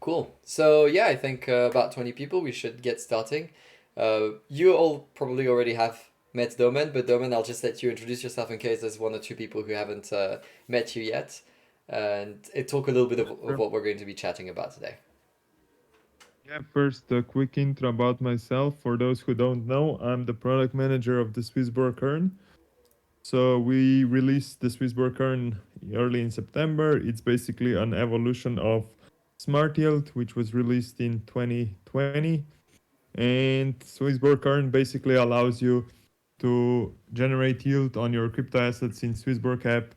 Cool. So yeah, I think about 20 people. We should get starting. You all probably already have met Domen, but Domen, I'll just let you introduce yourself in case there's one or two people who haven't met you yet, and talk a little bit of Sure. what we're going to be chatting about today. Yeah, first, a quick intro about myself. For those who don't know, I'm the product manager of the SwissBorg Earn. So we released the SwissBorg Earn early in September. It's basically an evolution of Smart Yield, which was released in 2020. And SwissBorg Earn basically allows you to generate yield on your crypto assets in SwissBorg app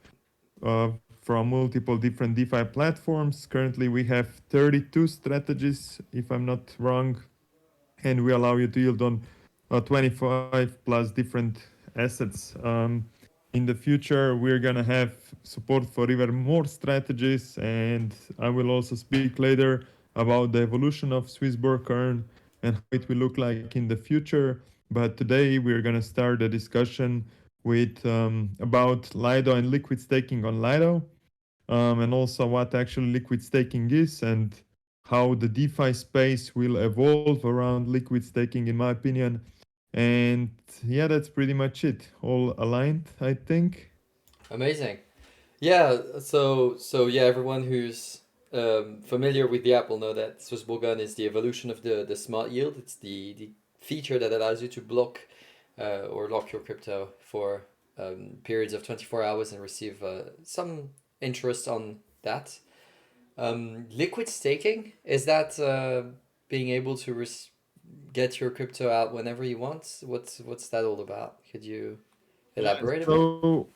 from multiple different DeFi platforms. Currently, we have 32 strategies, if I'm not wrong, and we allow you to yield on 25 plus different assets. In the future, we're gonna have support for even more strategies, and I will also speak later about the evolution of SwissBorg Earn and how it will look like in the future. But today, we're gonna start a discussion with about Lido and liquid staking on Lido, and also what actually liquid staking is and how the DeFi space will evolve around liquid staking, in my opinion. And yeah, that's pretty much it. All aligned, I think. Amazing. Yeah. So yeah, everyone who's familiar with the app will know that SwissBorg Earn is the evolution of the smart yield. It's the feature that allows you to block or lock your crypto for periods of 24 hours and receive some interest on that. Liquid staking, is that being able to get your crypto out whenever you want? What's that all about? Could you Yeah. elaborate a bit? So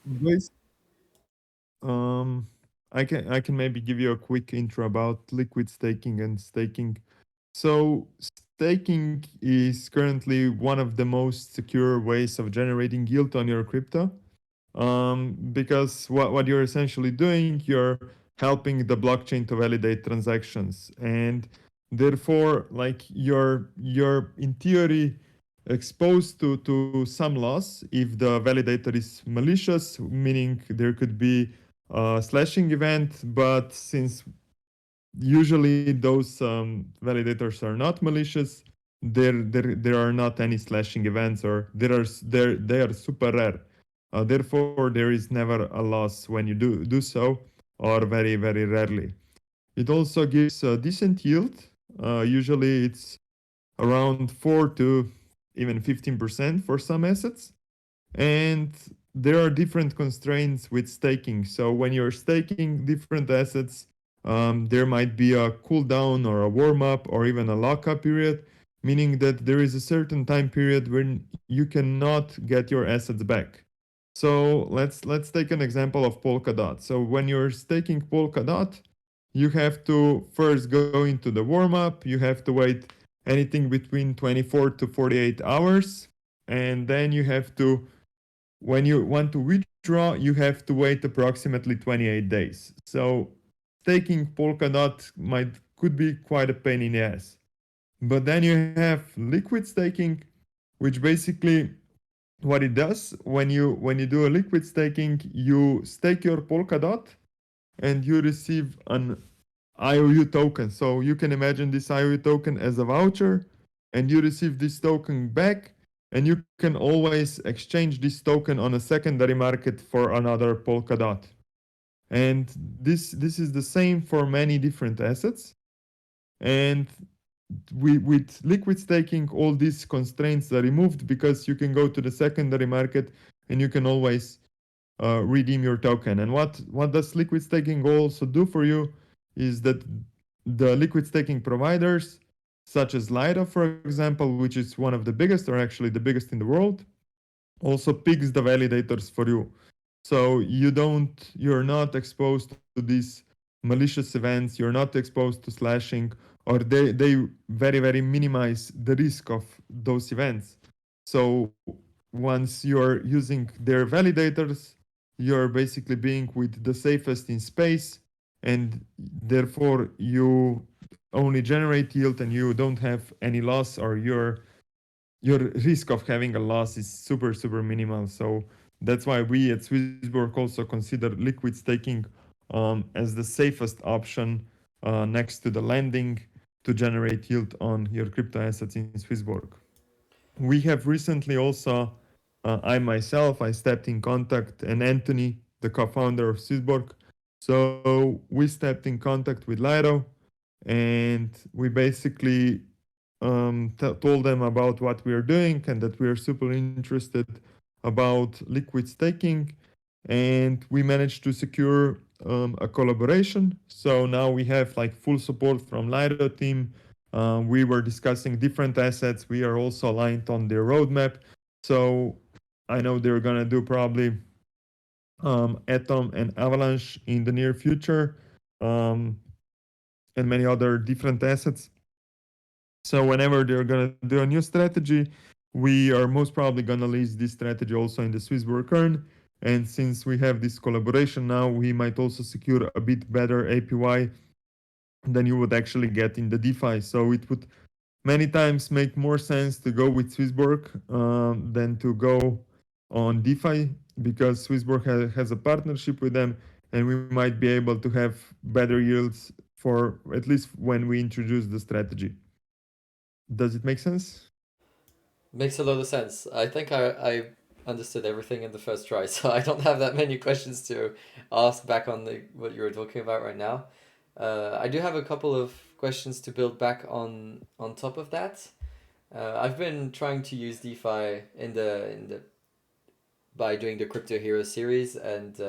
um, I can maybe give you a quick intro about liquid staking and staking. So staking is currently one of the most secure ways of generating yield on your crypto. Because what you're essentially doing, you're helping the blockchain to validate transactions, and therefore, like you're in theory exposed to some loss if the validator is malicious, meaning there could be a slashing event. But since usually those validators are not malicious, there are not any slashing events, or they are super rare. Therefore, there is never a loss when you do so, or very very rarely. It also gives a decent yield. Usually, it's around 4 to even 15% for some assets, and there are different constraints with staking. So when you're staking different assets, there might be a cooldown or a warm up or even a lockup period, meaning that there is a certain time period when you cannot get your assets back. So let's take an example of Polkadot. So when you're staking Polkadot, you have to first go into the warm up. You have to wait anything between 24 to 48 hours, and then you have to, when you want to withdraw, you have to wait approximately 28 days. So staking Polkadot could be quite a pain in the ass. But then you have liquid staking, which basically what it does, when you do a liquid staking, you stake your Polkadot and you receive an IOU token. So you can imagine this IOU token as a voucher, and you receive this token back, and you can always exchange this token on a secondary market for another Polkadot. And this is the same for many different assets. And with liquid staking, all these constraints are removed because you can go to the secondary market and you can always redeem your token. And what does liquid staking also do for you is that the liquid staking providers, such as Lido, for example, which is one of the biggest, or actually the biggest in the world, also picks the validators for you. So you're not exposed to these malicious events, you're not exposed to slashing, or they very, very minimize the risk of those events. So once you're using their validators, you're basically being with the safest in space, and therefore you only generate yield and you don't have any loss, or your risk of having a loss is super super minimal. So that's why we at SwissBorg also consider liquid staking as the safest option next to the lending to generate yield on your crypto assets in SwissBorg. We have recently also, I stepped in contact, and Anthony, the co-founder of SwissBorg. So we stepped in contact with Lido, and we basically told them about what we are doing and that we are super interested about liquid staking, and we managed to secure a collaboration. So now we have like full support from Lido team. We were discussing different assets. We are also aligned on their roadmap. So I know they're gonna do probably Atom and Avalanche in the near future, um, and many other different assets. So whenever they're gonna do a new strategy, we are most probably gonna list this strategy also in the SwissBorg Earn. And since we have this collaboration now, we might also secure a bit better APY than you would actually get in the DeFi. So it would many times make more sense to go with SwissBorg than to go on DeFi, because SwissBorg has a partnership with them, and we might be able to have better yields for at least when we introduce the strategy. Does it make sense? Makes a lot of sense. I think I understood everything in the first try, so I don't have that many questions to ask back on what you were talking about right now. I do have a couple of questions to build back on top of that. I've been trying to use DeFi in the by doing the Crypto Hero series and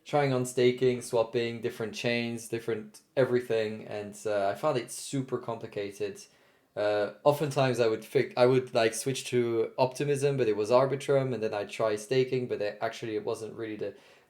trying on staking, swapping, different chains, different everything, and I found it super complicated. Oftentimes I would like switch to optimism, but it was Arbitrum, and then I try staking, but actually it wasn't really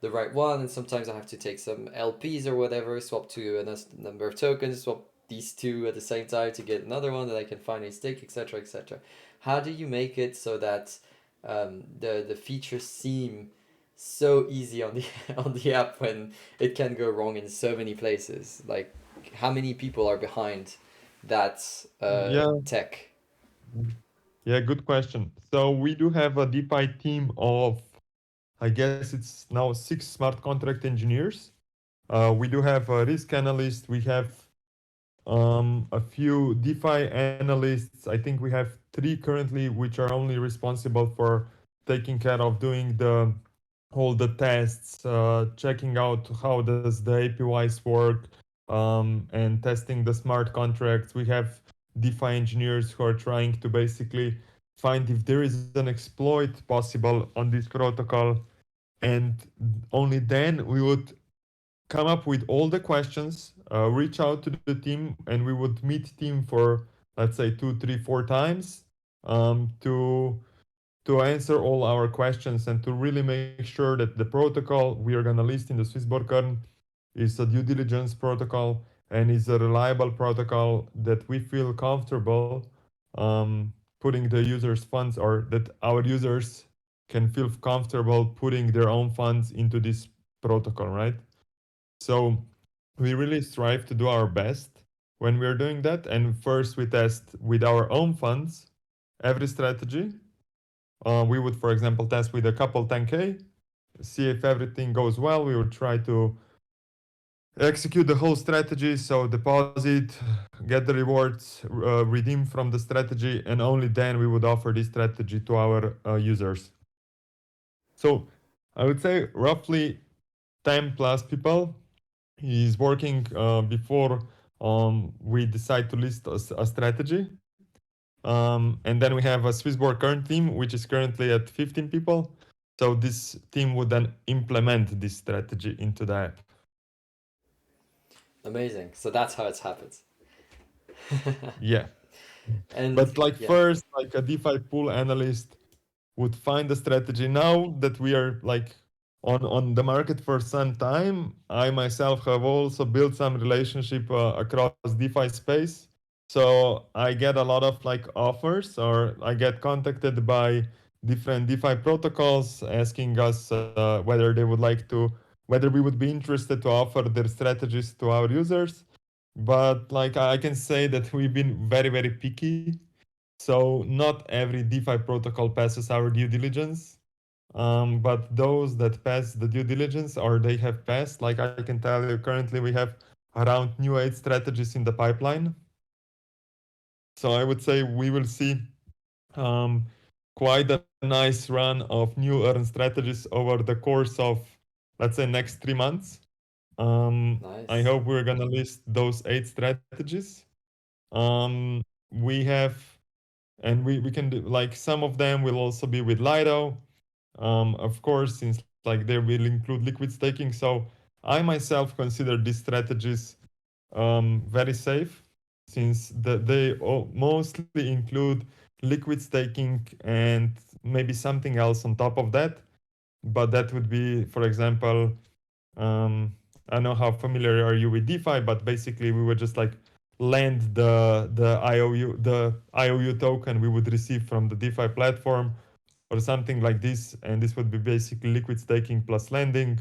the right one. And sometimes I have to take some LPs or whatever, swap to a number of tokens, swap these two at the same time to get another one that I can finally stake, etc., etc. How do you make it so that the features seem so easy on the on the app when it can go wrong in so many places? Like, how many people are behind that Yeah, tech? yeah, good question. So we do have a DeFi team of, I guess it's now 6 smart contract engineers. We do have a risk analyst. We have a few DeFi analysts. I think we have 3 currently, which are only responsible for taking care of doing all the tests, checking out how does the APIs work, and testing the smart contracts. We have DeFi engineers who are trying to basically find if there is an exploit possible on this protocol, and only then we would come up with all the questions, reach out to the team, and we would meet team for, let's say, 2, 3, 4 times, to answer all our questions and to really make sure that the protocol we are going to list in the SwissBorg Earn is a due diligence protocol and is a reliable protocol that we feel comfortable putting the users' funds, or that our users can feel comfortable putting their own funds into this protocol, right? So we really strive to do our best when we're doing that. And first, we test with our own funds every strategy. We would, for example, test with a couple 10K, see if everything goes well. We would try to execute the whole strategy. So deposit, get the rewards, redeem from the strategy, and only then we would offer this strategy to our users. So I would say roughly 10 plus people is working before we decide to list a strategy. And then we have a SwissBorg Earn team, which is currently at 15 people. So this team would then implement this strategy into the app. Amazing. So that's how it's happened. Yeah. And But like yeah, first, like a DeFi pool analyst would find a strategy. Now that we are like on the market for some time, I myself have also built some relationship across DeFi space. So I get a lot of like offers, or I get contacted by different DeFi protocols asking us whether they would like to, whether we would be interested to offer their strategies to our users. But like I can say that we've been very, very picky. So not every DeFi protocol passes our due diligence. But those that pass the due diligence, or they have passed, like I can tell you, currently we have around new age strategies in the pipeline. So I would say we will see um, quite a nice run of new earn strategies over the course of, let's say, next 3 months. I Nice. hope we're gonna list those 8 strategies. Um, we have, and we can do like some of them will also be with Lido. Of course, since like they will include liquid staking. So I myself consider these strategies very safe since they mostly include liquid staking and maybe something else on top of that. But that would be, for example, I don't know how familiar are you with DeFi, but basically we would just like lend the IOU token we would receive from the DeFi platform or something like this, and this would be basically liquid staking plus lending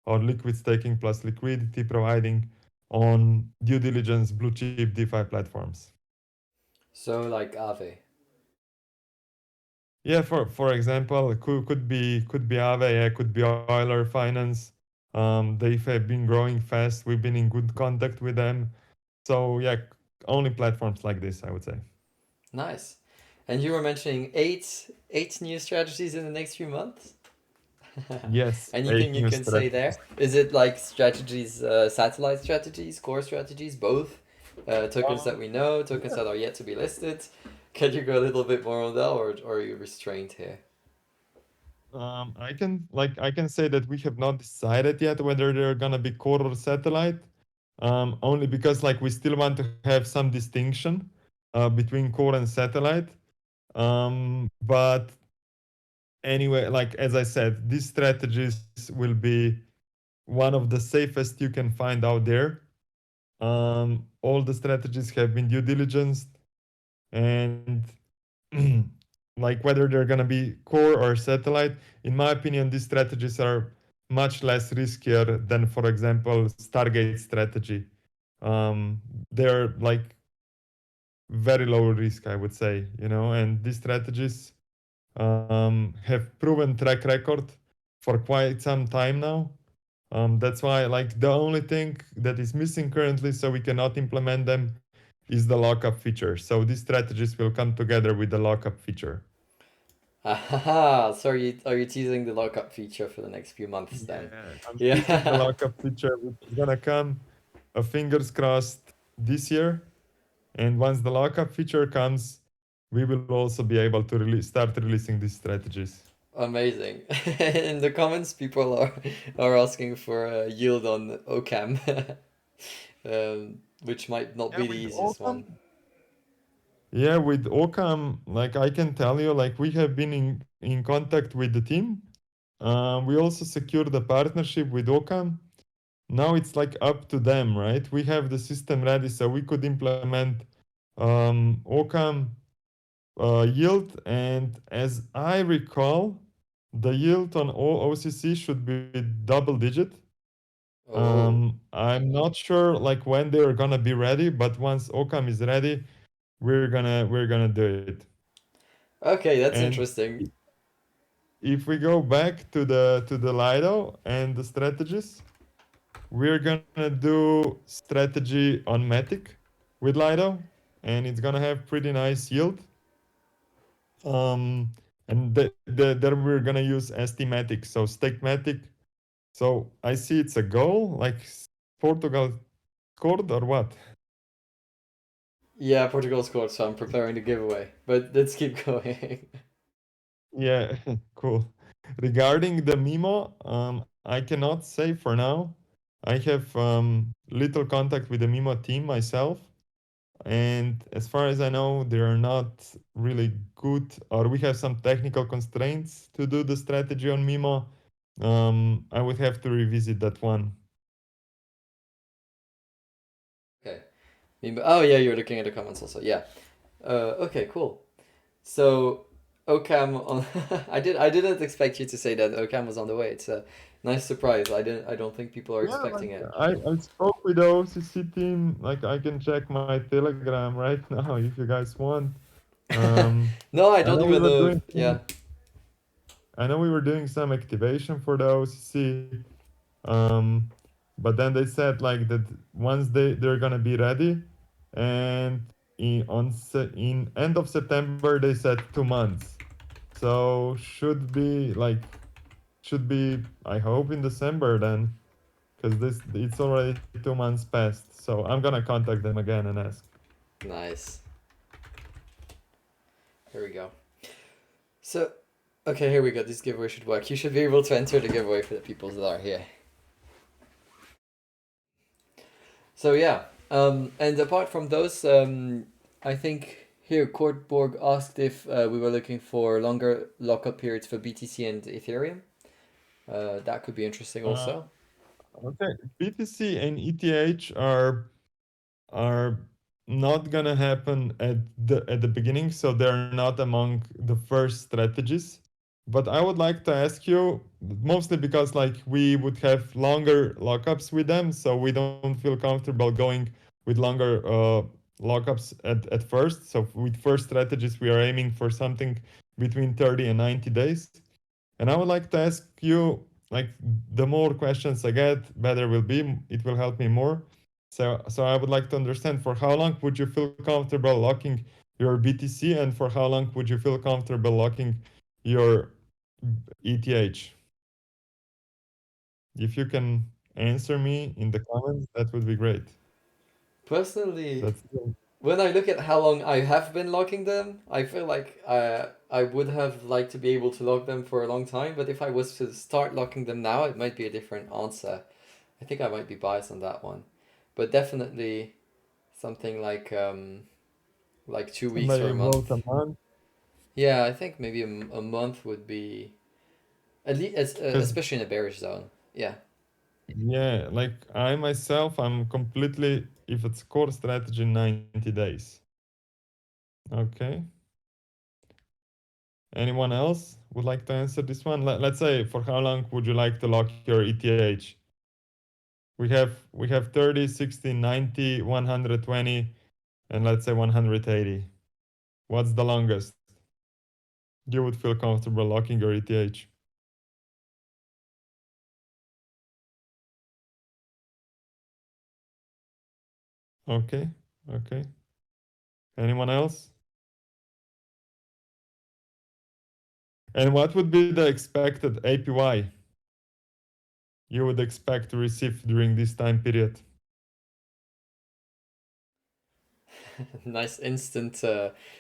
or liquid staking plus liquidity providing on due diligence blue chip DeFi platforms. So like Aave. Yeah, for example, it could be Aave, yeah, could be Euler Finance. They have been growing fast. We've been in good contact with them. So yeah, only platforms like this, I would say. Nice. And you were mentioning eight new strategies in the next few months. Yes, Anything eight you new can say there? strategies. Is it like strategies, satellite strategies, core strategies, both? Tokens that we know, tokens that are yet to be listed. Can you go a little bit more on that, or are you restrained here? I can say that we have not decided yet whether they're gonna be core or satellite. Only because like we still want to have some distinction between core and satellite. But anyway, like as I said, these strategies will be one of the safest you can find out there. All the strategies have been due diligence, and like whether they're gonna be core or satellite. In my opinion, these strategies are much less riskier than, for example, Stargate strategy. Um, they're like very low risk, I would say, and these strategies have proven track record for quite some time now. That's why, like, the only thing that is missing currently, so we cannot implement them, is the lockup feature. So these strategies will come together with the lockup feature. Ah, so are you teasing the lockup feature for the next few months then? Yeah, I'm teasing the Yeah. lockup feature, which is gonna come, fingers crossed, this year. And once the lockup feature comes, we will also be able to start releasing these strategies. Amazing. In the comments, people are asking for a yield on OCAM, which might not Yeah, be the with easiest one. Occam. Yeah, with Occam, like I can tell you, like we have been in contact with the team. We also secured the partnership with Occam. Now it's like up to them, right? We have the system ready, so we could implement Occam yield. And as I recall, the yield on OCC should be double digit. Oh, I'm not sure like when they're gonna be ready, but once Occam is ready, we're gonna do it. okay, that's And interesting. if we go back to the Lido and the strategies, we're gonna do strategy on Matic with Lido, and it's gonna have pretty nice yield. And there we're gonna use ST-Matic, so stake Matic. So I see it's a goal, like Portugal scored or what? Yeah, Portugal scored, so I'm preparing the giveaway. But let's keep going. Yeah, cool. Regarding the Mimo, I cannot say for now. I have little contact with the Mimo team myself, and as far as I know, they are not really good, or we have some technical constraints to do the strategy on Mimo. I would have to revisit that one. Okay. Oh yeah, you're looking at the comments also. Yeah. Okay, cool. So OCAM on I didn't expect you to say that OCAM was on the way. It's a nice surprise. I don't think people are Yeah, like expecting it. I spoke with the OCC team. Like I can check my Telegram right now if you guys want. Um, No, I I don't know we even were know if doing yeah. I know we were doing some activation for the OCC. Um, but then they said like that once they're gonna be ready, and in end of September they said 2 months. So should be I hope in December then, because this it's already 2 months past. So I'm gonna contact them again and ask. Nice. Here we go. So, okay, here we go. This giveaway should work. You should be able to enter the giveaway for the people that are here. So yeah, and apart from those, I think here Kortborg asked if we were looking for longer lockup periods for BTC and Ethereum. That could be interesting Uh, also. okay, BTC and ETH are not gonna happen at the beginning, so they're not among the first strategies. But I would like to ask you, mostly because like we would have longer lockups with them, so we don't feel comfortable going with longer lockups at first. So with first strategies, we are aiming for something between 30 and 90 days. And I would like to ask you, like, the more questions I get, better will be. It will help me more. So I would like to understand, for how long would you feel comfortable locking your BTC, and for how long would you feel comfortable locking your ETH? If you can answer me in the comments, that would be great. Personally, That's when I look at how long I have been locking them, I feel like I would have liked to be able to lock them for a long time. But if I was to start locking them now, it might be a different answer. I think I might be biased on that one, but definitely something like 2 weeks or somebody a wrote month. a month, Yeah, I think maybe a month would be at least, because especially in a bearish zone. Yeah. yeah, like I myself, I'm completely, if it's core strategy, 90 days. Okay. Anyone else would like to answer this one? Let's say, for how long would you like to lock your ETH? We have 30, 60, 90, 120, and let's say 180. What's the longest you would feel comfortable locking your ETH? Okay, okay. Anyone else? And what would be the expected APY you would expect to receive during this time period? Nice instant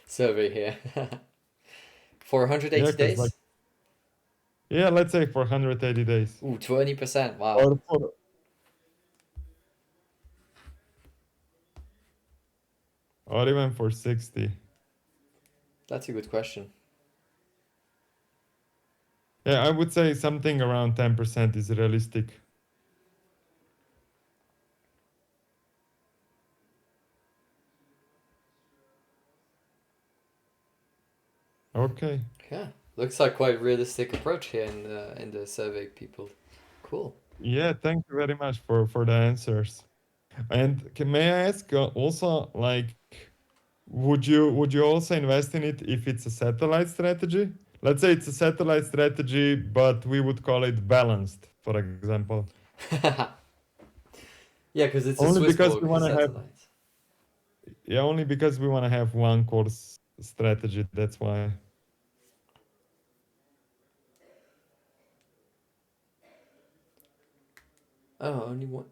survey here. For Yeah, 180 because like, days? yeah, let's say for 180 days, Ooh, 20%. Wow. or for, or even for 60. That's a good question. Yeah, I would say something around 10% is realistic. Okay. Yeah. Looks like quite realistic approach here in the survey people. Cool. Yeah, thank you very much for the answers. And may I ask also, like, would you also invest in it if it's a satellite strategy? Let's say it's a satellite strategy, but we would call it balanced, for example. Yeah, because it's a Only because we SwissBorg want to have, satellite. yeah, only because we want to have one course strategy. That's why. Oh, only one.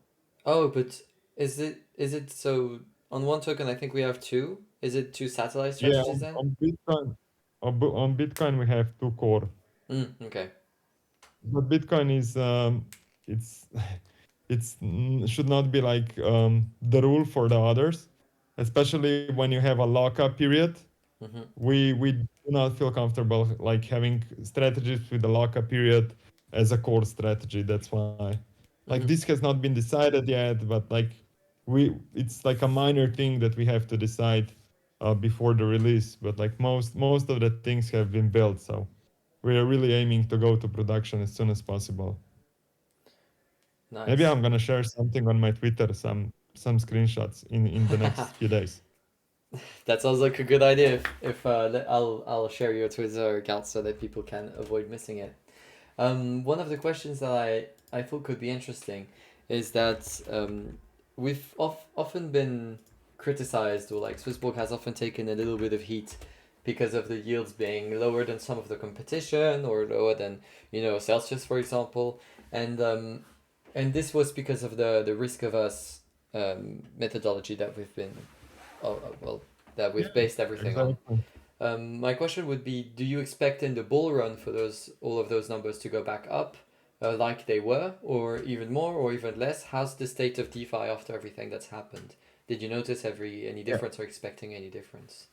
Oh, but is it so on one token I think we have two? Is it two satellite Yeah, strategies then? on Bitcoin, on Bitcoin we have two core. Okay. But Bitcoin is it's should not be like the rule for the others, especially when you have a lockup period. Mm-hmm. We do not feel comfortable like having strategies with the lockup period as a core strategy. That's why, like, Mm-hmm. this has not been decided yet, but like it's like a minor thing that we have to decide before the release. But like most of the things have been built, so we are really aiming to go to production as soon as possible. Maybe Nice. I'm gonna share something on my Twitter, some screenshots in the next few days. That sounds like a good idea. If I'll share your Twitter account so that people can avoid missing it. One of the questions that I thought could be interesting is that we've often been criticized, or like SwissBorg has often taken a little bit of heat because of the yields being lower than some of the competition or lower than Celsius, for example, and this was because of the risk of us methodology that we've been well that we've Yeah, based everything on. exactly. My question would be: do you expect in the bull run for all of those numbers to go back up, like they were, or even more, or even less? How's the state of DeFi after everything that's happened? Did you notice any Yeah, difference or expecting any difference?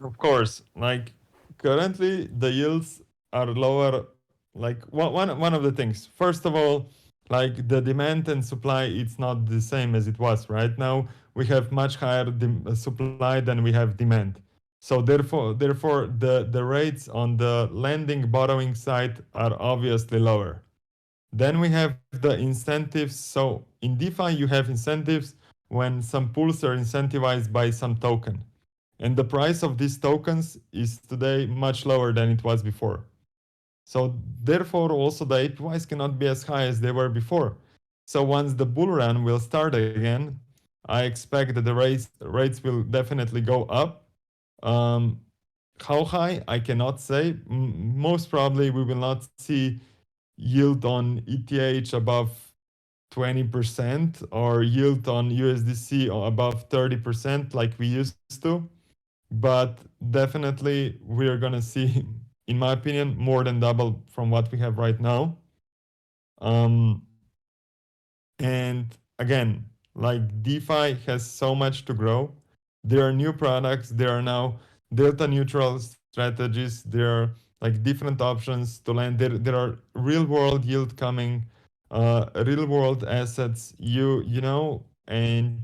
of course. Like currently, the yields are lower. Like one of the things. First of all, like the demand and supply, it's not the same as it was right now. We have much higher supply than we have demand. So therefore, the rates on the lending borrowing side are obviously lower. Then we have the incentives. So in DeFi, you have incentives when some pools are incentivized by some token. And the price of these tokens is today much lower than it was before. So therefore, also the APYs cannot be as high as they were before. So once the bull run will start again, I expect that the rates will definitely go up. Um, how high I cannot say. Most probably we will not see yield on ETH above 20% or yield on USDC above 30% like we used to. But definitely we're gonna see, in my opinion, more than double from what we have right now. Um, and again, like DeFi has so much to grow. There are new products. There are now delta neutral strategies. There are like different options to lend. There are real world yield coming, real world assets. And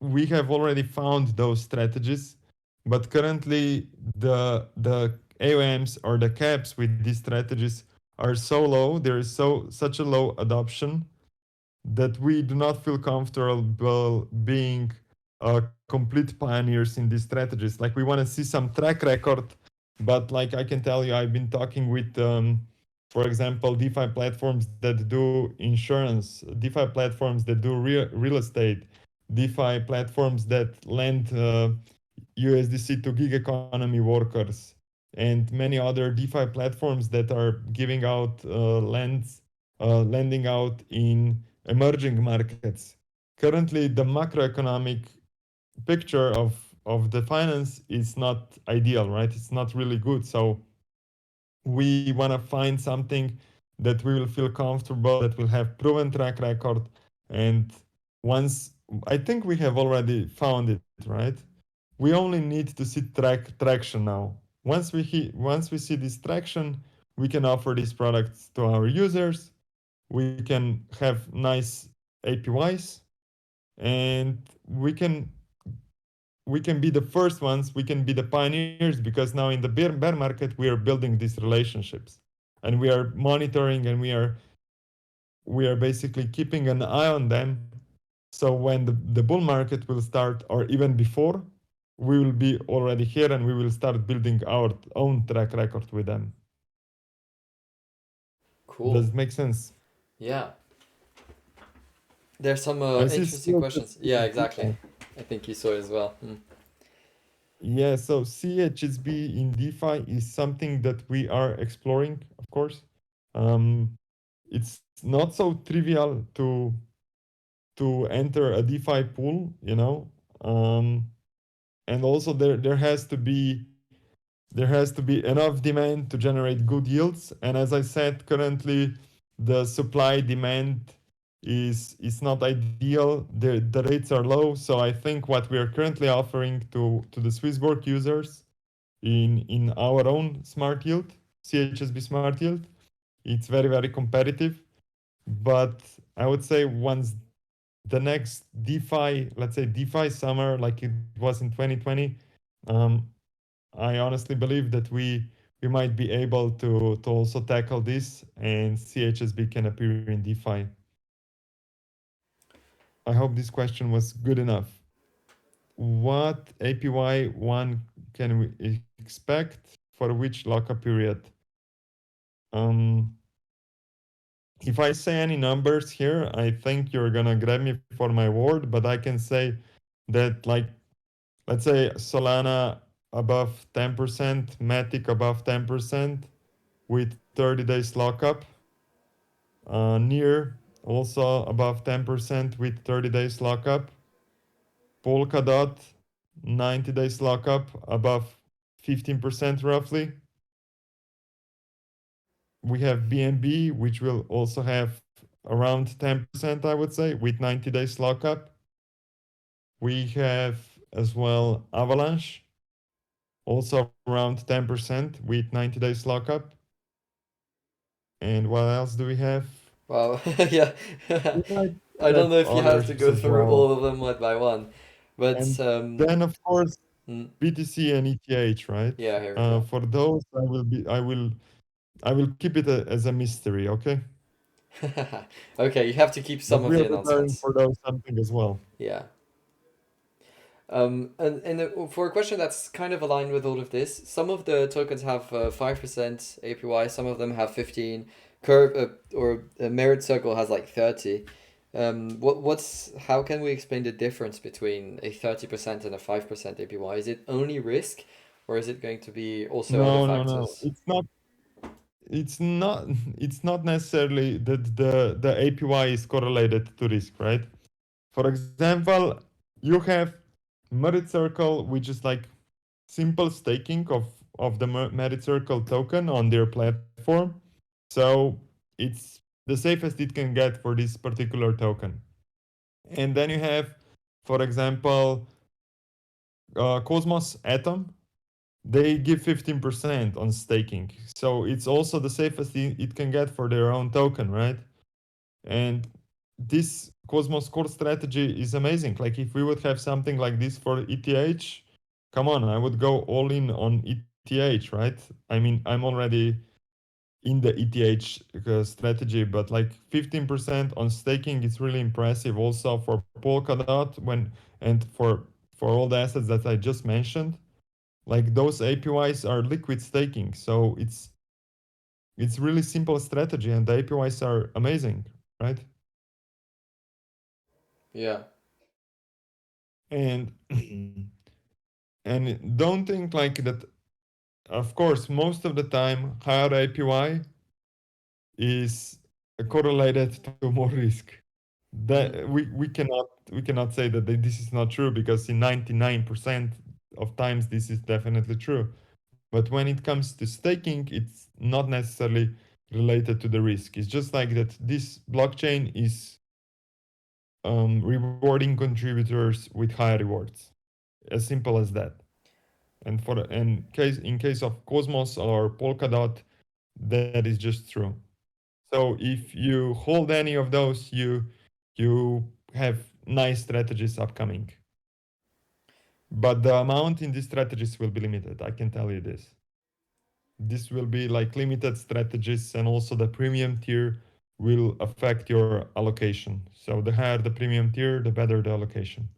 we have already found those strategies, but currently the AOMs or the caps with these strategies are so low. There is such a low adoption that we do not feel comfortable being complete pioneers in these strategies. Like we want to see some track record, but like I can tell you, I've been talking with, for example, DeFi platforms that do insurance, DeFi platforms that do real estate, DeFi platforms that lend USDC to gig economy workers, and many other DeFi platforms that are giving out lending out in emerging markets. Currently, the macroeconomic picture of the finance is not ideal, right? It's not really good. So we want to find something that we will feel comfortable, that will have proven track record. And once I think we have already found it, right? We only need to see traction now. Once we see this traction, we can offer these products to our users. We can have nice APYs, and we can be the first ones. We can be the pioneers because now in the bear market we are building these relationships, and we are monitoring, and we are basically keeping an eye on them. So when the bull market will start, or even before, we will be already here and we will start building our own track record with them. Does Cool. it make sense? Yeah. There's some I see interesting questions. Yeah, exactly. CHSB. I think you saw it as well. Yeah, so CHSB in DeFi is something that we are exploring, of course. It's not so trivial to enter a DeFi pool. Um, and also there has to be enough demand to generate good yields. And as I said, currently the supply demand is not ideal. The rates are low. So I think what we are currently offering to the SwissBorg users in our own smart yield, CHSB smart yield, it's very competitive. But I would say once the next DeFi, let's say DeFi summer, like it was in 2020, um, I honestly believe that we might be able to also tackle this, and CHSB can appear in DeFi. I hope this question was good enough. What APY one can we expect for which lockup period? Um, if I say any numbers here, I think you're gonna grab me for my word, but I can say that, like, let's say Solana above 10%, Matic above 10% with 30 days lockup. Near also above 10% with 30 days lockup. Polkadot 90 days lockup above 15% roughly. We have BNB, which will also have around 10%, I would say, with 90 days lockup. We have as well Avalanche, also around 10% with 90 days lockup. And what else do we have? Wow, yeah. We might I don't have know if you have to others go as through well. all of them one by one, but And then, of course, mm, BTC and ETH, right? yeah, here we go. For those, I will keep it as a mystery. Okay, Okay, you have to keep but some of we are the preparing announcements. for those something as well. Yeah. And for a question that's kind of aligned with all of this, some of the tokens have 5% APY, some of them have 15. Curve or Merit Circle has like 30. How can we explain the difference between a 30% and a 5% APY? Is it only risk, or is it going to be also other No, no, no. factors? It's not. It's not. It's not necessarily that the APY is correlated to risk, right? For example, you have Merit Circle, which is like simple staking of the Merit Circle token on their platform. So it's the safest it can get for this particular token. And then you have, for example, Cosmos Atom. They give 15% on staking. So it's also the safest it can get for their own token, right? And this Cosmos core strategy is amazing. Like if we would have something like this for ETH, come on, I would go all in on ETH, right? I mean, I'm already in the ETH strategy, but like 15% on staking is really impressive. Also for Polkadot and for all the assets that I just mentioned, like those APYs are liquid staking, so it's really simple strategy, and the APYs are amazing, right? Yeah. And and don't think like that. Of course, most of the time, higher APY is correlated to more risk. Mm. That we cannot say that this is not true, because in 99% of times this is definitely true. But when it comes to staking, it's not necessarily related to the risk. It's just like that this blockchain is rewarding contributors with higher rewards. As simple as that. And in case of Cosmos or Polkadot, that is just true. So if you hold any of those, you have nice strategies upcoming. But the amount in these strategies will be limited. I can tell you this. This will be like limited strategies, and also the premium tier will affect your allocation. So the higher the premium tier, the better the allocation.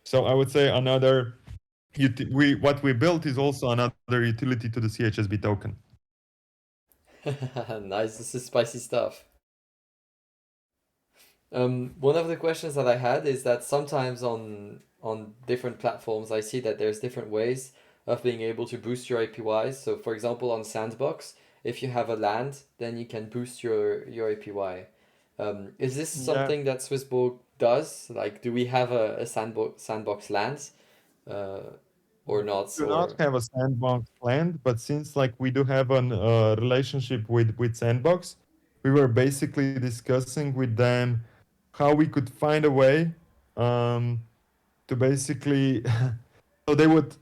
So I would say another what we built is also another utility to the CHSB token. Nice, this is spicy stuff. One of the questions that I had is that sometimes on different platforms, I see that there's different ways of being able to boost your APYs. So, for example, on Sandbox, if you have a land, then you can boost your APY. Is this Yeah, something that SwissBorg does? Like, do we have a sandbox land, uh, or we not? do not Or have a sandbox planned, but since like we do have an relationship with Sandbox, we were basically discussing with them how we could find a way um, to basically so they would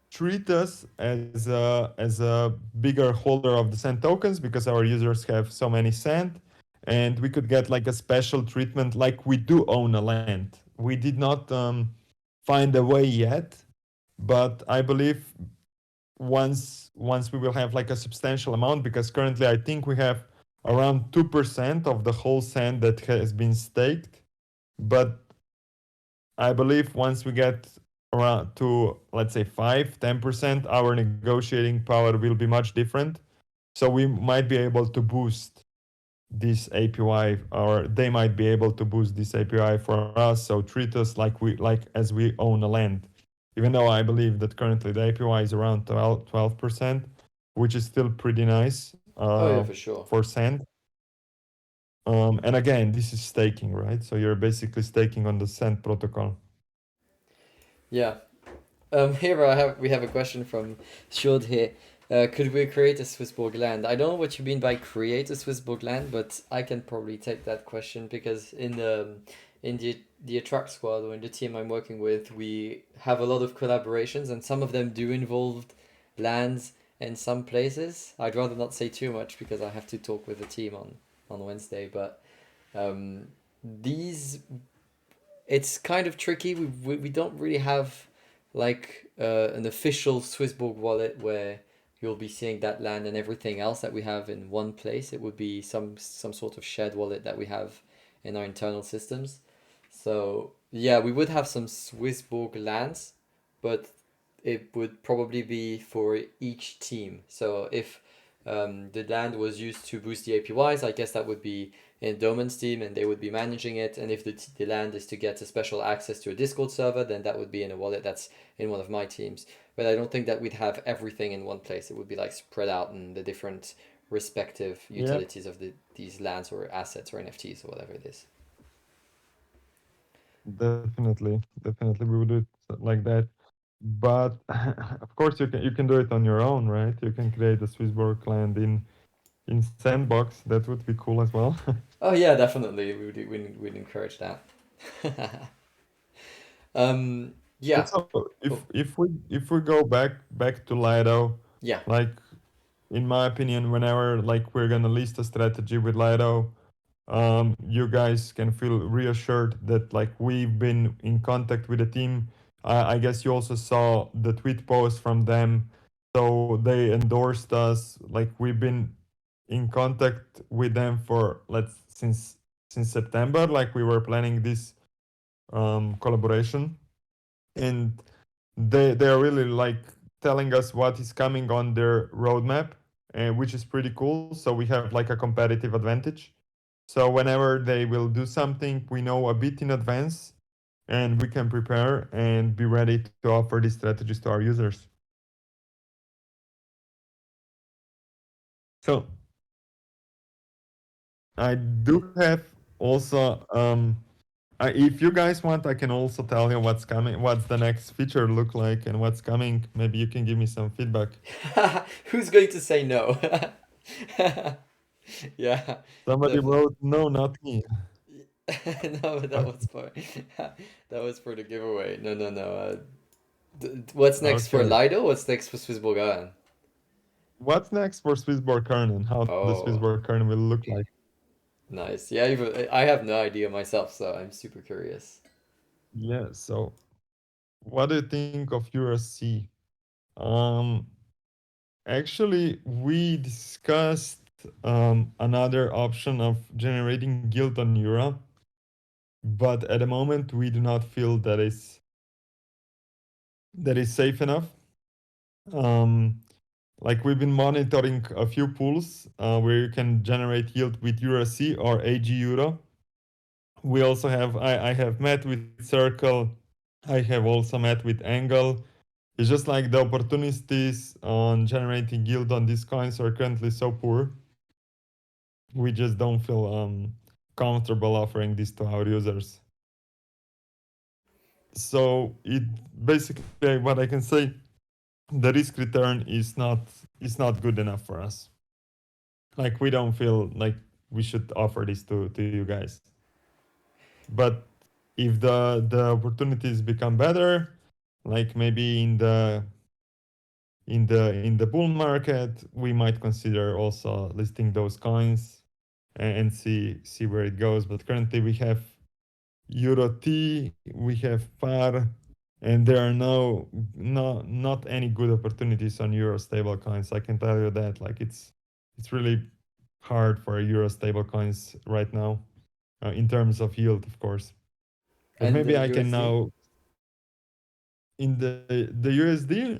treat us as a bigger holder of the sand tokens, because our users have so many sand, and we could get like a special treatment, like we do own a land. We did not find a way yet, but I believe once we will have like a substantial amount, because currently I think we have around 2% of the whole sand that has been staked, but I believe once we get around to, let's say, 5-10%, our negotiating power will be much different. So we might be able to boost this API, or they might be able to boost this API for us. So treat us like as we own a land. Even though I believe that currently the API is around 12%, which is still pretty nice Oh yeah, for sure. for sand. And again, this is staking, right? So you're basically staking on the sand protocol. Yeah. Here we have a question from Shod here. Could we create a SwissBorg land? I don't know what you mean by create a SwissBorg land, but I can probably take that question because in the attract squad or in the team I'm working with, we have a lot of collaborations and some of them do involve lands in some places. I'd rather not say too much because I have to talk with the team on Wednesday, but um, these it's kind of tricky. We don't really have like an official SwissBorg wallet where you'll be seeing that land and everything else that we have in one place. It would be some sort of shared wallet that we have in our internal systems. So yeah, we would have some SwissBorg lands, but it would probably be for each team. So if the land was used to boost the APYs, I guess that would be in Domen's team and they would be managing it. And if the land is to get a special access to a Discord server, then that would be in a wallet that's in one of my teams. But I don't think that we'd have everything in one place. It would be like spread out in the different respective Yeah, utilities of these lands or assets or NFTs or whatever it is. definitely we would do it like that. But of course, you can do it on your own, right? You can create a Swissborg land in Sandbox. That would be cool as well. Oh yeah, definitely. We'd encourage that. But Yeah. so Oh if we go back to Lido, yeah. like in my opinion, whenever like we're gonna list a strategy with Lido, you guys can feel reassured that like we've been in contact with the team. I guess you also saw the tweet post from them, so they endorsed us. Like we've been in contact with them for let's since September. Like we were planning this collaboration, and they are really like telling us what is coming on their roadmap, which is pretty cool. So we have like a competitive advantage. So whenever they will do something, we know a bit in advance, and we can prepare and be ready to offer these strategies to our users. So I do have also if you guys want, I can also tell you what's coming, what's the next feature look like, and what's coming. Maybe you can give me some feedback. Who's going to say no? Yeah, Somebody definitely. wrote, no, not me. No, but that Okay. was for that was for the giveaway. No, no, no. What's next for Okay. Lido? What's next for SwissBorg Earn? What's next for SwissBorg Earn and how the Oh, SwissBorg Earn will look like? nice. Yeah, even I have no idea myself, so I'm super curious. Yeah. So, what do you think of USC? Um, Actually, we discussed another option of generating guild on Euro, but at the moment we do not feel that is safe enough. Um, like we've been monitoring a few pools where you can generate yield with USC or AG Euro. We also have I have met with Circle. I have also met with Angle. It's just like the opportunities on generating yield on these coins are currently so poor. We just don't feel comfortable offering this to our users. So it basically what I can say, the risk return is not good enough for us. Like we don't feel like we should offer this to you guys. But if the opportunities become better, like maybe in the bull market, we might consider also listing those coins and see where it goes. But currently we have Euro T, we have PAR, and there are not any good opportunities on Euro stable coins. I can tell you that. Like it's really hard for Euro stable coins right now, in terms of yield, of course. But And the maybe I can USD? now in the USD.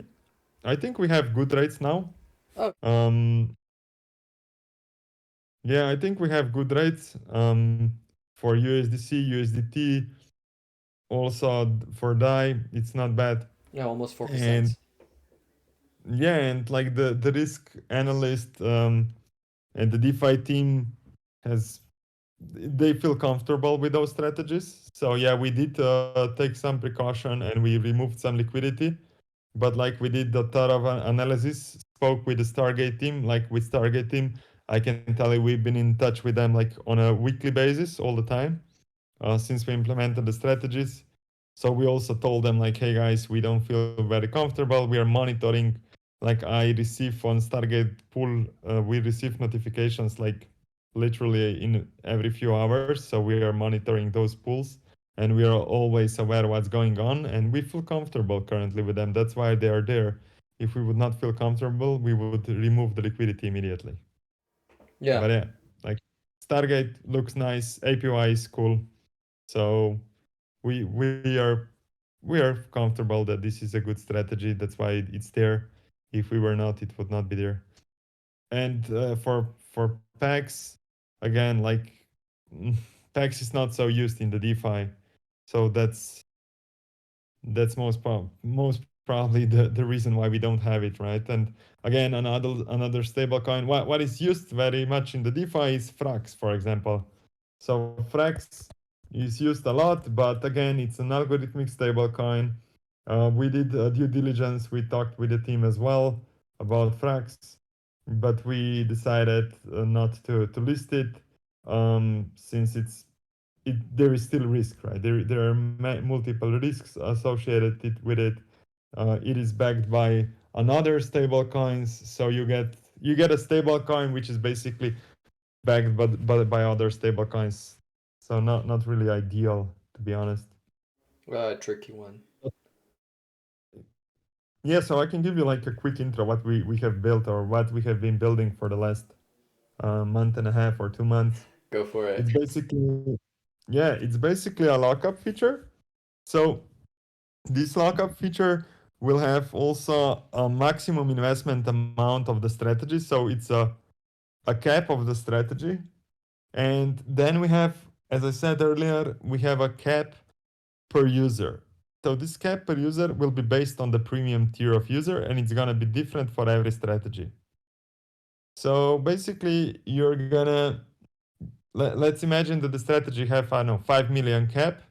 I think we have good rates now. Oh, Um, Yeah, I think we have good rates for USDC, USDT, also for DAI. It's not bad. Yeah, almost 4%. And yeah, and like the risk analyst and the DeFi team has they feel comfortable with those strategies. So yeah, we did take some precaution and we removed some liquidity. But like we did the thorough analysis, spoke with the Stargate team. Like with Stargate team, I can tell you we've been in touch with them like on a weekly basis all the time since we implemented the strategies. So we also told them like, hey guys, we don't feel very comfortable. We are monitoring. Like I receive on Stargate pool, we receive notifications like literally in every few hours. So we are monitoring those pools, and we are always aware what's going on, and we feel comfortable currently with them. That's why they are there. If we would not feel comfortable, we would remove the liquidity immediately. Yeah. But yeah, like Stargate looks nice, APY is cool. So we are comfortable that this is a good strategy. That's why it's there. If we were not, it would not be there. And for packs, again, like packs is not so used in the DeFi, so that's most probably the reason why we don't have it, right? And again, another stable coin. What is used very much in the DeFi is Frax, for example. So Frax is used a lot, but again, it's an algorithmic stable coin. We did due diligence. We talked with the team as well about Frax, but we decided not to list it since there is still risk, right? There are multiple risks associated with it. It is backed by another stable coins, so you get a stable coin which is basically backed by other stable coins. So not really ideal, to be honest. Tricky one. Yeah, so I can give you like a quick intro what we have built or what we have been building for the last month and a half or 2 months. Go for It's it. basically yeah, it's basically a lockup feature. So this lockup feature will have also a maximum investment amount of the strategy. So it's a cap of the strategy. And then we have, as I said earlier, we have a cap per user. So this cap per user will be based on the premium tier of user and it's gonna be different for every strategy. So basically you're gonna let's imagine that the strategy have I don't know 5 million cap.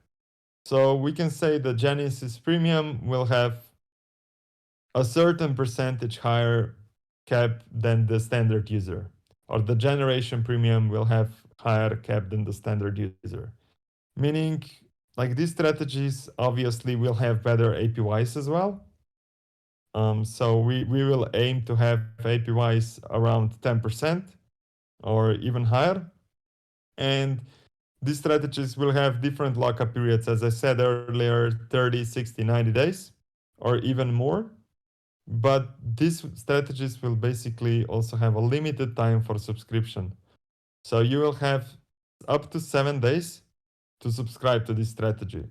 So we can say the Genesis premium will have a certain percentage higher cap than the standard user, or the generation premium will have higher cap than the standard user. Meaning, like these strategies obviously will have better APYs as well. So we will aim to have APYs around 10% or even higher. And these strategies will have different lockup periods, as I said earlier 30, 60, 90 days, or even more. But these strategies will basically also have a limited time for subscription. So you will have up to 7 days to subscribe to this strategy.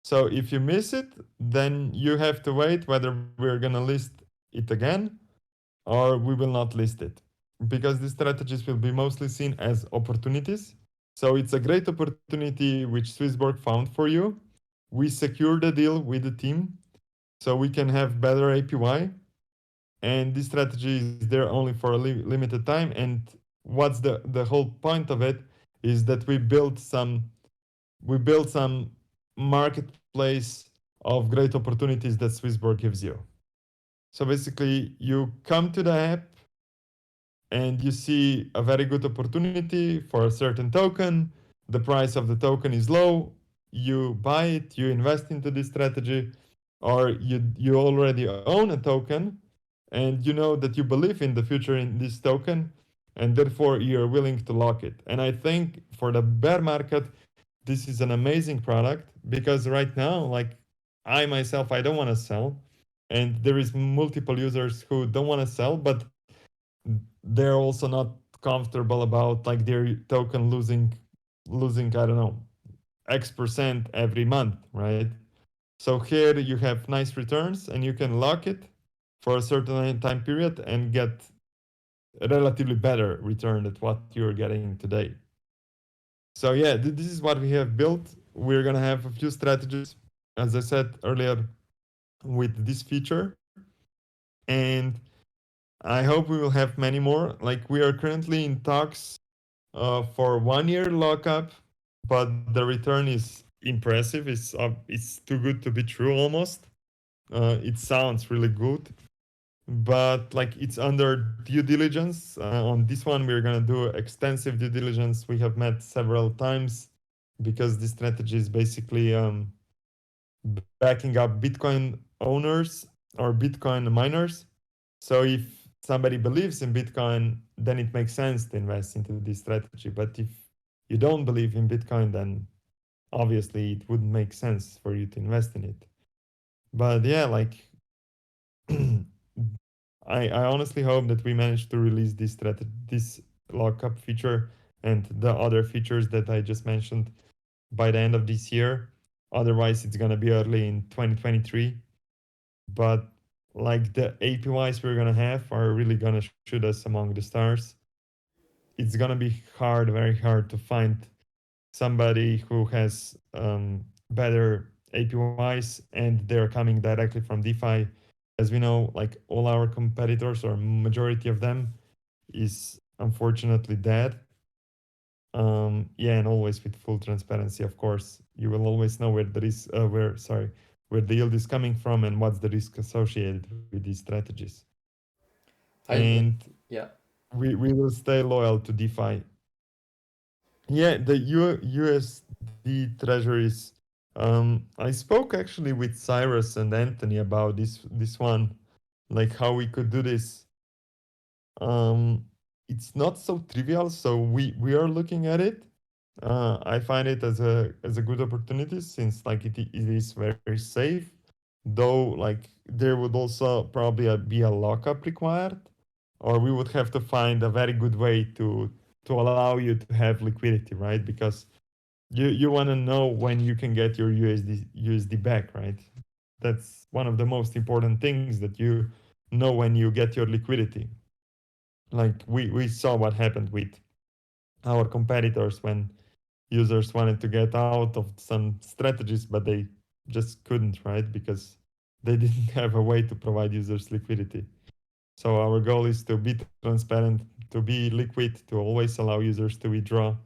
So if you miss it, then you have to wait whether we're going to list it again or we will not list it. Because these strategies will be mostly seen as opportunities. So it's a great opportunity which SwissBorg found for you. We secured a deal with the team so we can have better APY, and this strategy is there only for a limited time. And what's the whole point of it is that we built some marketplace of great opportunities that Swissborg gives you. So basically you come to the app and you see a very good opportunity for a certain token. The price of the token is low. You buy it, you invest into this strategy, or you already own a token and you know that you believe in the future in this token, and therefore you're willing to lock it. And I think for the bear market, this is an amazing product because right now, like I myself, I don't want to sell, and there is multiple users who don't want to sell, but they're also not comfortable about like their token losing I don't know X% every month, right? So here you have nice returns and you can lock it for a certain time period and get relatively better return than what you're getting today. So yeah, this is what we have built. We're gonna have a few strategies, as I said earlier, with this feature, and I hope we will have many more. Like we are currently in talks for 1 year lockup, but the return is impressive. It's too good to be true almost. It sounds really good, but like it's under due diligence. On this one, we're gonna do extensive due diligence. We have met several times because this strategy is basically backing up Bitcoin owners or Bitcoin miners. So if somebody believes in Bitcoin, then it makes sense to invest into this strategy. But if you don't believe in Bitcoin, then obviously it wouldn't make sense for you to invest in it. But yeah, like I honestly hope that we manage to release this lockup feature and the other features that I just mentioned by the end of this year. Otherwise, it's gonna be early in 2023. But like the APYs we're gonna have are really gonna shoot us among the stars. It's gonna be hard, very hard to find somebody who has better APYs and they're coming directly from DeFi. As we know, like all our competitors or majority of them is unfortunately dead. Yeah, and always with full transparency, of course. You will always know where the yield is coming from and what's the risk associated with these strategies. I And yeah. we will stay loyal to DeFi. Yeah, the USD treasuries. I spoke actually with Cyrus and Anthony about this one, like how we could do this. It's not so trivial, so we are looking at it. I find it as a good opportunity since like it is very safe, though like there would also probably be a lockup required, or we would have to find a very good way to allow you to have liquidity, right? Because you want to know when you can get your USD back, right? That's one of the most important things that you know when you get your liquidity. Like we saw what happened with our competitors when users wanted to get out of some strategies, but they just couldn't, right? Because they didn't have a way to provide users liquidity. So our goal is to be transparent, to be liquid, to always allow users to withdraw,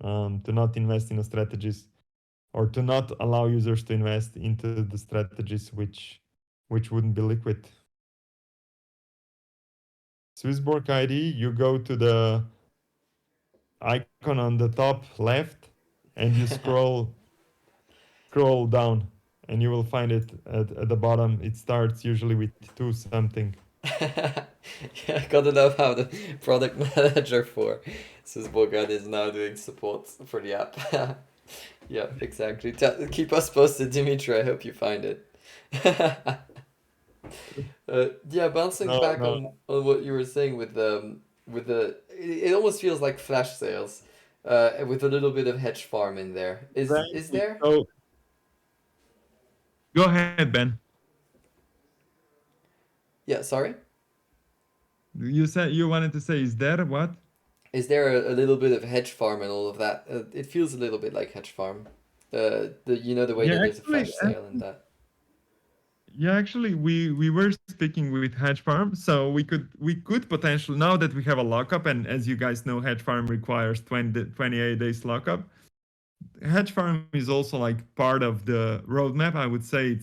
to not invest in strategies, or to not allow users to invest into the strategies which wouldn't be liquid. SwissBorg ID, you go to the icon on the top left and you scroll down and you will find it at the bottom. It starts usually with two something. Yeah, I gotta know how the product manager for SwissBorg Earn is now doing support for the app. Yeah, exactly. Keep us posted, Dimitri. I hope you find it. Yeah, bouncing No, back no. on what you were saying with the it almost feels like flash sales, with a little bit of hedge farm in there. Is Exactly. there? So go ahead, Ben. Yeah, sorry. You said you wanted to say, is there what? Is there a little bit of hedge farm and all of that? It feels a little bit like hedge farm. The way that Yeah, there's a actually, flash sale and that. yeah, actually, we were speaking with hedge farm, so we could potentially, now that we have a lockup, and as you guys know, hedge farm requires 28 days lockup. Hedge farm is also like part of the roadmap. I would say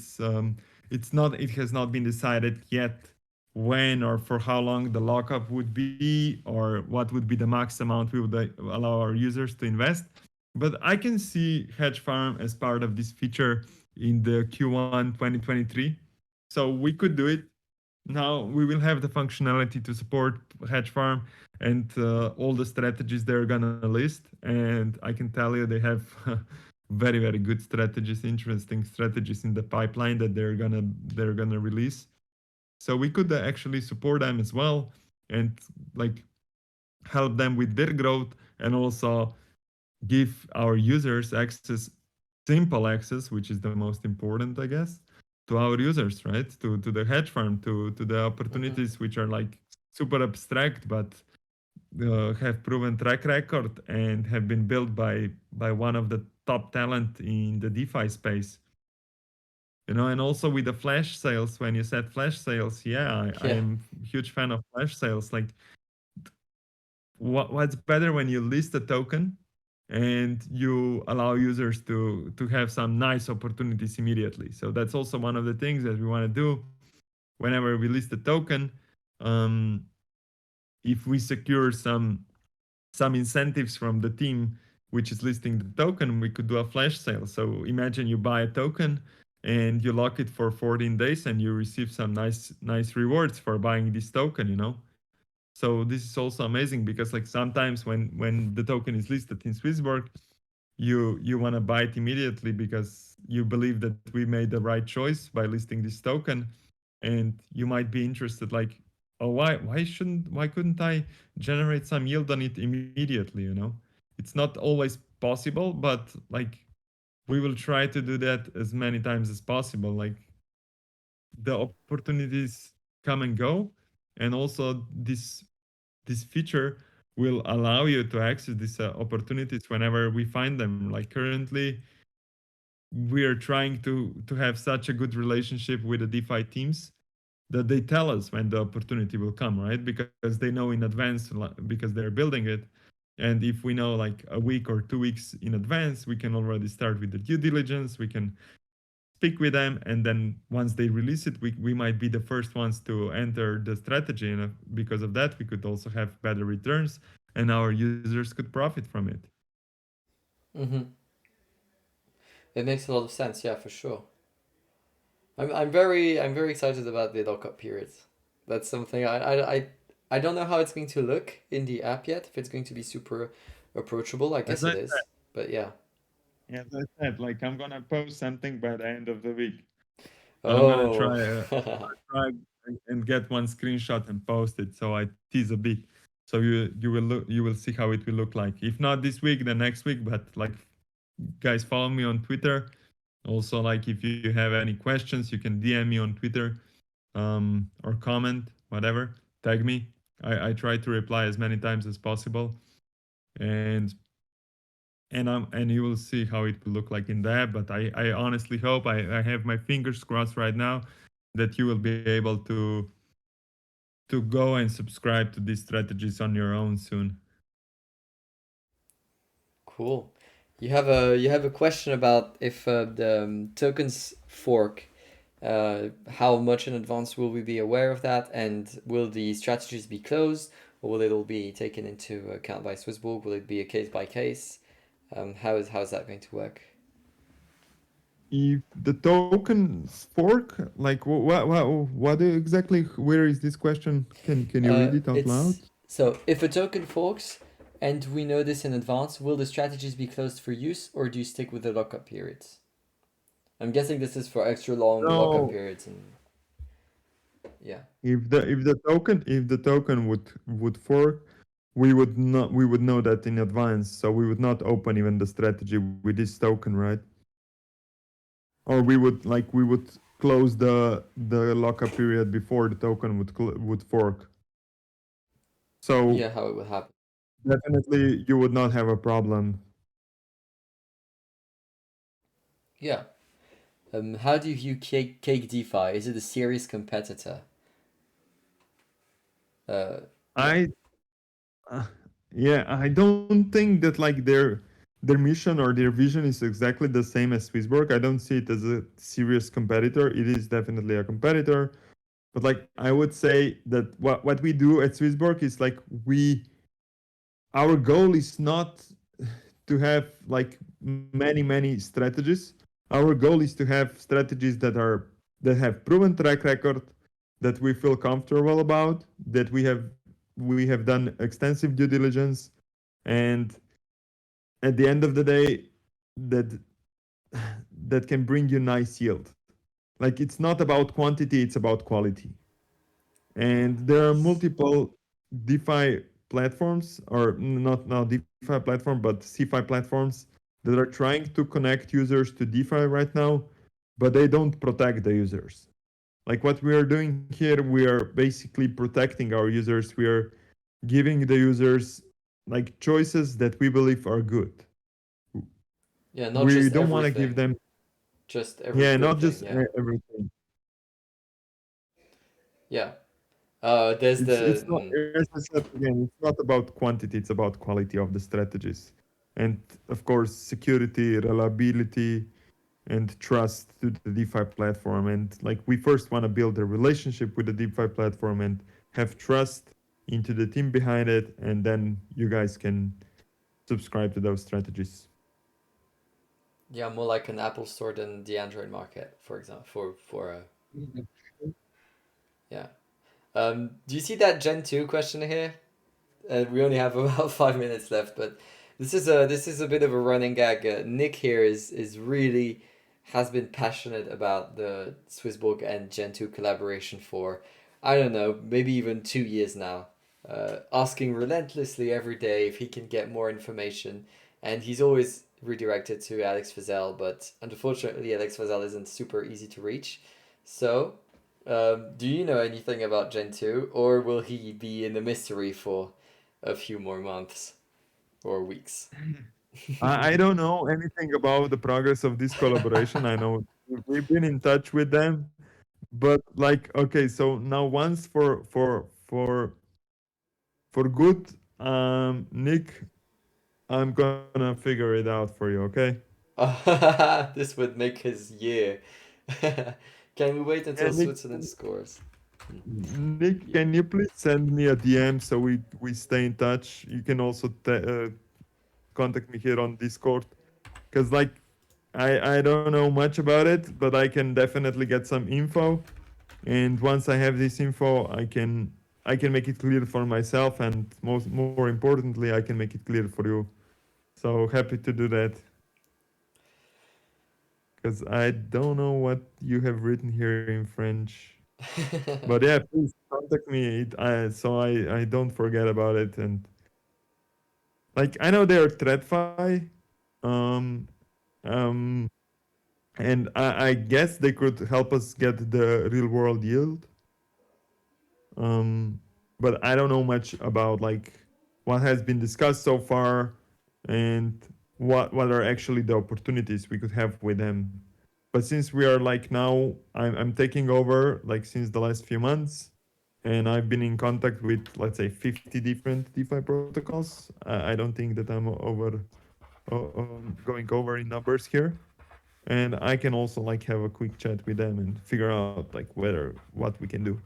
it has not been decided yet when or for how long the lockup would be or what would be the max amount we would allow our users to invest. But I can see hedge farm as part of this feature in the Q1 2023. So we could do it. Now we will have the functionality to support hedge farm and all the strategies they're gonna list. And I can tell you they have very good strategies, interesting strategies in the pipeline that they're gonna release. So we could actually support them as well and like help them with their growth and also give our users access, simple access, which is the most important, I guess, to our users, right? To the hedge farm, to the Mm-hmm. opportunities which are like super abstract, but have proven track record and have been built by one of the top talent in the DeFi space. And also with the flash sales, when you said flash sales, yeah, I Yeah. am huge fan of flash sales. Like, what's better when you list a token and you allow users to have some nice opportunities immediately. So that's also one of the things that we want to do whenever we list a token. um, if we secure some incentives from the team which is listing the token, we could do a flash sale. So imagine you buy a token and you lock it for 14 days and you receive some nice rewards for buying this token. So this is also amazing because like sometimes when the token is listed in SwissBorg, you want to buy it immediately because you believe that we made the right choice by listing this token, and you might be interested like, oh, why couldn't I generate some yield on it immediately? It's not always possible, but like we will try to do that as many times as possible. Like the opportunities come and go, and also this feature will allow you to access these opportunities whenever we find them. Like currently, we are trying to have such a good relationship with the DeFi teams that they tell us when the opportunity will come, right? Because they know in advance, because they're building it. And if we know like a week or 2 weeks in advance, we can already start with the due diligence. We can speak with them, and then once they release it, we might be the first ones to enter the strategy, and because of that we could also have better returns and our users could profit from it. Mm-hmm. It makes a lot of sense. Yeah, for sure. I'm very excited about the lockup periods. That's something I don't know how it's going to look in the app yet. If it's going to be super approachable, I as guess i it is. But yeah. as I said, like I'm gonna post something by the end of the week. I'm gonna Oh. try and get one screenshot and post it, so I tease a bit, so you will see how it will look like. If not this week, then next week. But like, guys, follow me on Twitter. Also, like if you have any questions, you can DM me on Twitter, or comment, whatever. Tag me. I try to reply as many times as possible, and and you will see how it will look like in the app. But I honestly hope, I have my fingers crossed right now that you will be able to go and subscribe to these strategies on your own soon. Cool. You have a question about if the tokens fork. How much in advance will we be aware of that, and will the strategies be closed, or will it all be taken into account by SwissBorg? Will it be a case by case? How is that going to work? If the token fork, like what exactly? Where is this question? Can you read it out loud? It's so if a token forks, and we know this in advance, will the strategies be closed for use, or do you stick with the lockup periods? I'm guessing this is for extra long lockup No. periods, and yeah. If the token would fork, we would know that in advance, so we would not open even the strategy with this token, right? Or we would close the lockup period before the token would fork. So Yeah, how it would happen. definitely you would not have a problem. Yeah. How do you view Cake DeFi? Is it a serious competitor? Yeah. I uh, yeah, I don't think that like their mission or their vision is exactly the same as Swissborg. I don't see it as a serious competitor. It is definitely a competitor. But like I would say that what we do at Swissborg is like our goal is not to have like many strategies. Our goal is to have strategies that have proven track record, that we feel comfortable about, that we have done extensive due diligence, and at the end of the day, that that can bring you nice yield. Like it's not about quantity, it's about quality. And there are Nice. multiple DeFi platforms, or not DeFi platform, but CeFi platforms that are trying to connect users to DeFi right now, but they don't protect the users. like what we are doing here, we are basically protecting our users. We are giving the users like choices that we believe are good. Yeah, not We just don't want to give everything, them, just every yeah, good not thing. just Yeah. everything. Yeah. There's It's the not, as I said again, it's not about quantity, it's about quality of the strategies. And of course, security, reliability, and trust to the DeFi platform. And like we first want to build a relationship with the DeFi platform and have trust into the team behind it, and then you guys can subscribe to those strategies. yeah, more like an Apple Store than the Android market, for example. Yeah. Do you see that Gen 2 question here? We only have about 5 minutes left, but this is a bit of a running gag. Nick here is really has been passionate about the SwissBorg and Gen 2 collaboration for, I don't know, maybe even 2 years now. Asking relentlessly every day if he can get more information, and he's always redirected to Alex Fazel, but unfortunately Alex Fazel isn't super easy to reach. So, do you know anything about Gen 2, or will he be in the mystery for a few more months or weeks? I don't know anything about the progress of this collaboration. I know we've been in touch with them, but like, okay, so now once for good, Nick, I'm gonna figure it out for you, okay? This would make his year. Can we wait Yeah, until Switzerland scores? Hmm. Nick, Yeah. can you please send me a DM so we stay in touch? You can also contact me here on Discord, because like I don't know much about it, but I can definitely get some info. And once I have this info, I can make it clear for myself, and more importantly, I can make it clear for you. So happy to do that, because I don't know what you have written here in French. But yeah, please contact me, so I don't forget about it. And like I know they're TradFi, um, um, and I guess they could help us get the real world yield. Um, but I don't know much about like what has been discussed so far, and what are actually the opportunities we could have with them. But since we are like now, I'm taking over like since the last few months, and I've been in contact with, let's say, 50 different DeFi protocols. I don't think that I'm going over in numbers here, and I can also like have a quick chat with them and figure out like whether what we can do.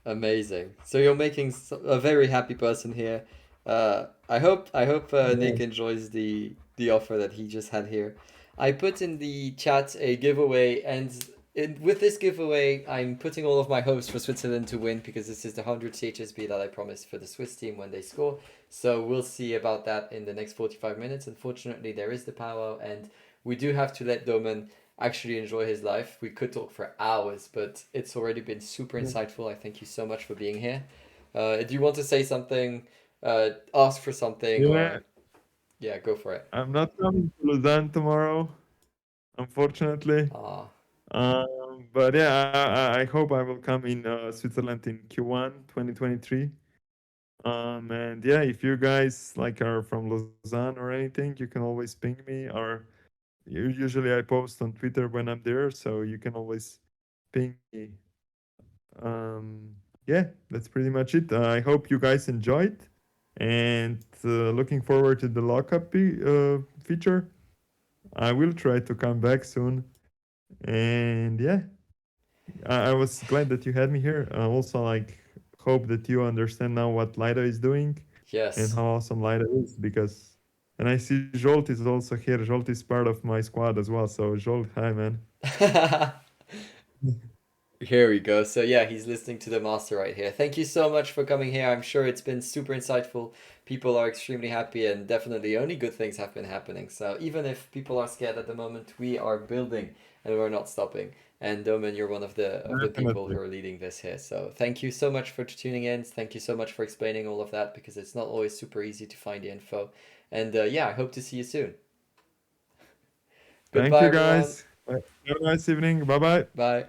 Amazing. So you're making a very happy person here. I hope Nick enjoys the offer that he just had here. I put in the chat a giveaway, and with this giveaway, I'm putting all of my hopes for Switzerland to win because this is the 100 CHSB that I promised for the Swiss team when they score. So we'll see about that in the next 45 minutes. Unfortunately, there is the power, and we do have to let Domen actually enjoy his life. We could talk for hours, but it's already been super insightful. I thank you so much for being here. Do you want to say something, ask for something, Yeah, or yeah, go for it? I'm not coming to Lausanne tomorrow, unfortunately. Ah, But yeah, I hope I will come in Switzerland in Q1 2023. And yeah, if you guys like are from Lausanne or anything, you can always ping me. Or usually I post on Twitter when I'm there, so you can always ping me. Yeah, that's pretty much it. I hope you guys enjoyed, and looking forward to the lockup feature. I will try to come back soon. And yeah, I was glad that you had me here. Also, like, hope that you understand now what Lido is doing and yes. how awesome Lido is. Because, and I see Jolt is also here. Jolt is part of my squad as well. So Jolt, hi man. Here we go. So yeah, he's listening to the master right here. Thank you so much for coming here. I'm sure it's been super insightful. People are extremely happy, and definitely only good things have been happening. So even if people are scared at the moment, we are building and we're not stopping. And Domen, you're one of the people Definitely. who are leading this here. So thank you so much for tuning in. Thank you so much for explaining all of that because it's not always super easy to find the info. And yeah, I hope to see you soon. Thank Goodbye, you everyone. guys. Have a nice evening. Bye bye. Bye.